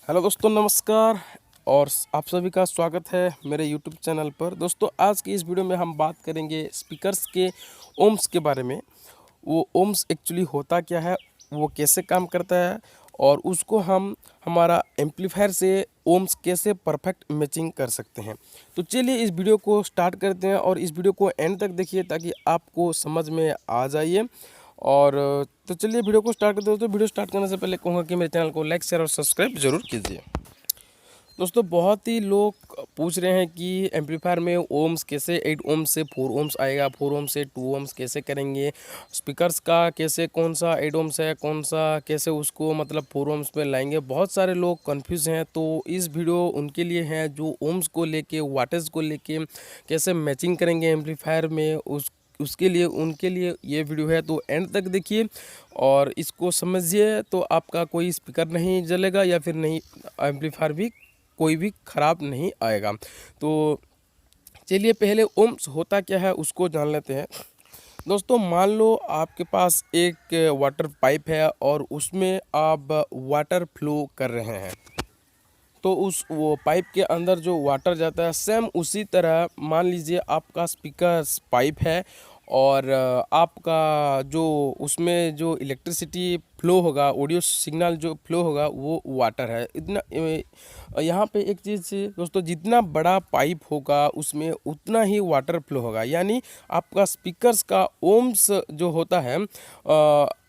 Hello दोस्तों, नमस्कार। और आप सभी का स्वागत है मेरे यूट्यूब चैनल पर। दोस्तों, आज की इस वीडियो में हम बात करेंगे स्पीकर्स के ओम्स के बारे में। वो ओम्स एक्चुअली होता क्या है, वो कैसे काम करता है, और उसको हम हमारा एम्पलीफायर से ओम्स कैसे परफेक्ट मैचिंग कर सकते हैं। तो चलिए इस वीडियो को स्टार्ट करते हैं और इस वीडियो को एंड तक देखिए ताकि आपको समझ में आ जाइए। और तो चलिए वीडियो को स्टार्ट करते हैं। दोस्तों, वीडियो स्टार्ट करने से पहले कहूँगा कि मेरे चैनल को लाइक, शेयर और सब्सक्राइब जरूर कीजिए। दोस्तों, बहुत ही लोग पूछ रहे हैं कि एम्पलीफायर में ओम्स कैसे 8 ओम्स से 4 ओम्स आएगा, 4 ओम्स से 2 ओम्स कैसे करेंगे, स्पीकर्स का कैसे, कौन सा 8 ओम्स है, कौन सा कैसे उसको मतलब 4 ओम्स में लाएंगे। बहुत सारे लोग कंफ्यूज हैं। तो इस वीडियो उनके लिए है जो ओम्स को लेके, वाटेज को लेके कैसे मैचिंग करेंगे एम्पलीफायर में, उसके लिए उनके लिए ये वीडियो है। तो एंड तक देखिए और इसको समझिए, तो आपका कोई स्पीकर नहीं जलेगा या फिर नहीं, एम्पलीफायर भी कोई भी ख़राब नहीं आएगा। तो चलिए पहले ओम्स होता क्या है उसको जान लेते हैं। दोस्तों, मान लो आपके पास एक वाटर पाइप है और उसमें आप वाटर फ्लो कर रहे हैं। तो उस वो पाइप के अंदर जो वाटर जाता है, सेम उसी तरह मान लीजिए आपका स्पीकर पाइप है और आपका जो उसमें जो इलेक्ट्रिसिटी फ्लो होगा, ऑडियो सिग्नल जो फ्लो होगा, वो वाटर है। इतना यहाँ पे एक चीज़ दोस्तों, जितना बड़ा पाइप होगा उसमें उतना ही वाटर फ्लो होगा। यानी आपका स्पीकर्स का ओम्स जो होता है,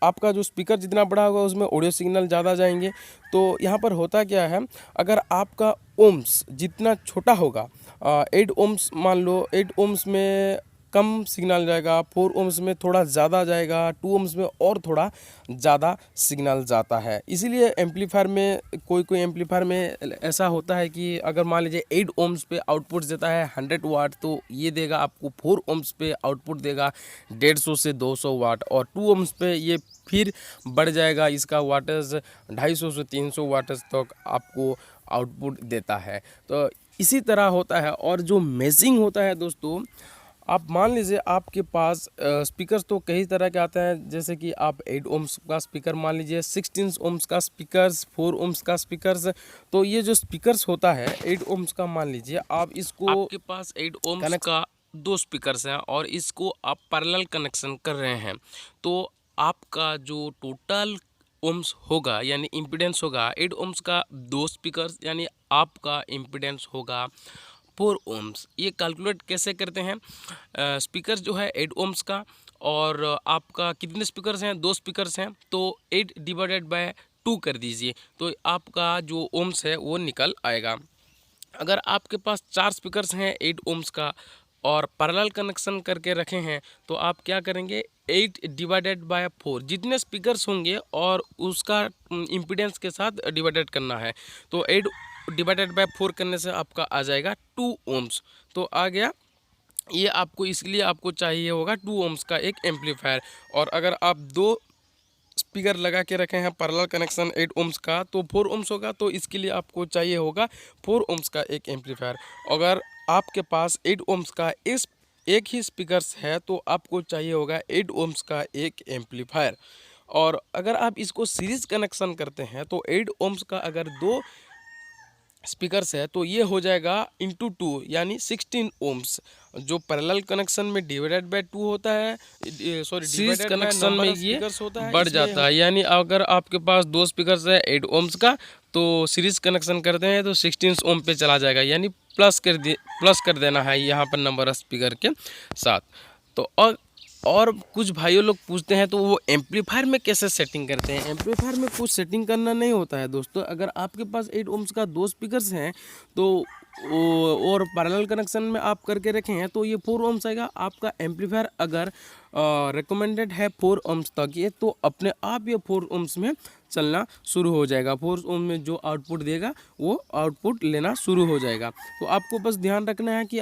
आपका जो स्पीकर जितना बड़ा होगा उसमें ऑडियो सिग्नल ज़्यादा जाएंगे। तो यहाँ पर होता क्या है, अगर आपका ओम्स जितना छोटा होगा, 8 ओम्स मान लो, 8 ओम्स में कम सिग्नल जाएगा, 4 ओम्स में थोड़ा ज़्यादा जाएगा, 2 ओम्स में और थोड़ा ज़्यादा सिग्नल जाता है। इसीलिए एम्पलीफायर में कोई एम्पलीफायर में ऐसा होता है कि अगर मान लीजिए 8 ओम्स पे आउटपुट देता है 100 वाट, तो ये देगा आपको 4 ओम्स पे आउटपुट देगा 150 से 200 वाट, और 2 ओम्स पे ये फिर बढ़ जाएगा, इसका वाटेज 250 से 300 वाटेज तक आपको आउटपुट देता है। तो इसी तरह होता है। और जो मैचिंग होता है दोस्तों, आप मान लीजिए आपके पास स्पीकर तो कई तरह के आते हैं। जैसे कि आप 8 ओम्स का स्पीकर मान लीजिए, 16 ओम्स का स्पीकर्स, 4 ओम्स का स्पीकर्स। तो ये जो स्पीकर्स होता है 8 ओम्स का, मान लीजिए आप इसको, आपके पास 8 ओम्स का 2 स्पीकर्स हैं और इसको आप पैरेलल कनेक्शन कर रहे हैं। तो आपका जो टोटल ओम्स होगा यानी इम्पीडेंस होगा 8 ओम्स का 2 स्पीकर्स, यानी आपका इम्पीडेंस होगा 4 ओम्स। ये कैलकुलेट कैसे करते हैं, स्पीकर जो है 8 ओम्स का, और आपका कितने स्पीकर्स हैं, 2 स्पीकर्स हैं, तो 8 डिवाइडेड बाय 2 कर दीजिए, तो आपका जो ओम्स है वो निकल आएगा। अगर आपके पास 4 स्पीकर्स हैं 8 ओम्स का और पैरेलल कनेक्शन करके रखे हैं, तो आप क्या करेंगे, 8 डिवाइडेड बाय 4 जितने स्पीकर्स होंगे और उसका इम्पीडेंस के साथ डिवाइडेड करना है। तो 8 डिवाइडेड बाय 4 करने से आपका आ जाएगा 2 ओम्स। तो आ गया ये आपको, इसलिए आपको चाहिए होगा 2 ओम्स का एक एम्पलीफायर। और अगर आप 2 स्पीकर लगा के रखे हैं पैरेलल कनेक्शन 8 ओम्स का, तो 4 ओम्स होगा, तो इसके लिए आपको चाहिए होगा 4 ओम्स का एक एम्पलीफायर। अगर आपके पास 8 ओम्स का इस एक ही स्पीकर्स है, तो आपको चाहिए होगा 8 ओम्स का एक एम्पलीफायर। और अगर आप इसको सीरीज कनेक्शन करते हैं, तो 8 ओम्स का अगर 2 स्पीकर्स है, तो ये हो जाएगा इंटू 2 यानी 16 ओम्स। जो पैरेलल कनेक्शन में डिवाइडेड बाय 2 होता है, सॉरी सीरीज कनेक्शन में ये होता है, बढ़ जाता है। यानी अगर आपके पास 2 स्पीकर्स है 8 ओम्स का, तो सीरीज कनेक्शन करते हैं तो 16 ओम पे चला जाएगा, यानी प्लस कर देना है यहाँ पर नंबर स्पीकर के साथ। तो और कुछ भाइयों लोग पूछते हैं, तो वो एम्पलीफायर में कैसे सेटिंग करते हैं। एम्पलीफायर में कुछ सेटिंग करना नहीं होता है दोस्तों। अगर आपके पास 8 ओम्स का 2 स्पीकर्स हैं, तो और पैरेलल कनेक्शन में आप करके रखे हैं, तो ये 4 ओम्स आएगा आपका एम्पलीफायर। अगर रिकमेंडेड है 4 ओम्स तक ये, तो अपने आप ये 4 ओम्स में चलना शुरू हो जाएगा। 4 ओम में जो आउटपुट देगा वो आउटपुट लेना शुरू हो जाएगा। तो आपको बस ध्यान रखना है कि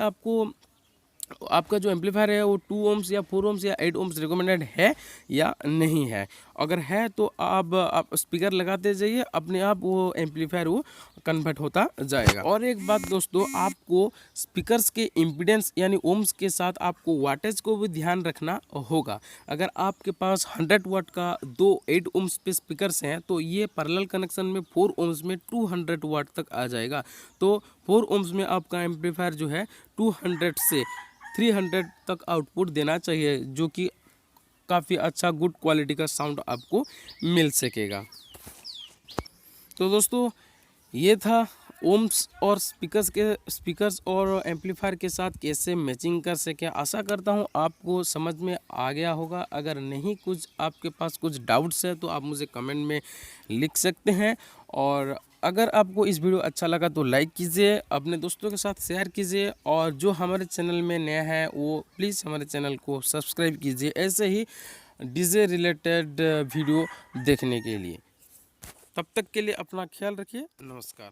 आपका जो एम्पलीफायर है वो 2 ओम्स या 4 ओम्स या 8 ओम्स रिकमेंडेड है या नहीं है। अगर है तो आप स्पीकर लगाते जाइए, अपने आप वो एम्पलीफायर वो कन्वर्ट होता जाएगा। और एक बात दोस्तों, आपको स्पीकर्स के इम्पीडेंस यानी ओम्स के साथ आपको वाटेज को भी ध्यान रखना होगा। अगर आपके पास 100 वाट का दो 8 ओम्स पे स्पीकर्स हैं तो ये पैरेलल कनेक्शन में 4 ओम्स में 200 वाट तक आ जाएगा। तो 4 ओम्स में आपका एम्पलीफायर जो है 200 से 300 तक आउटपुट देना चाहिए, जो कि काफ़ी अच्छा गुड क्वालिटी का साउंड आपको मिल सकेगा। तो दोस्तों ये था ओम्स और स्पीकर्स और एम्पलीफायर के साथ कैसे मैचिंग कर सके। आशा करता हूँ आपको समझ में आ गया होगा। अगर नहीं, कुछ आपके पास कुछ डाउट्स है तो आप मुझे कमेंट में लिख सकते हैं। और अगर आपको इस वीडियो अच्छा लगा तो लाइक कीजिए, अपने दोस्तों के साथ शेयर कीजिए, और जो हमारे चैनल में नया है वो प्लीज़ हमारे चैनल को सब्सक्राइब कीजिए ऐसे ही डीजे रिलेटेड वीडियो देखने के लिए। तब तक के लिए अपना ख्याल रखिए। नमस्कार।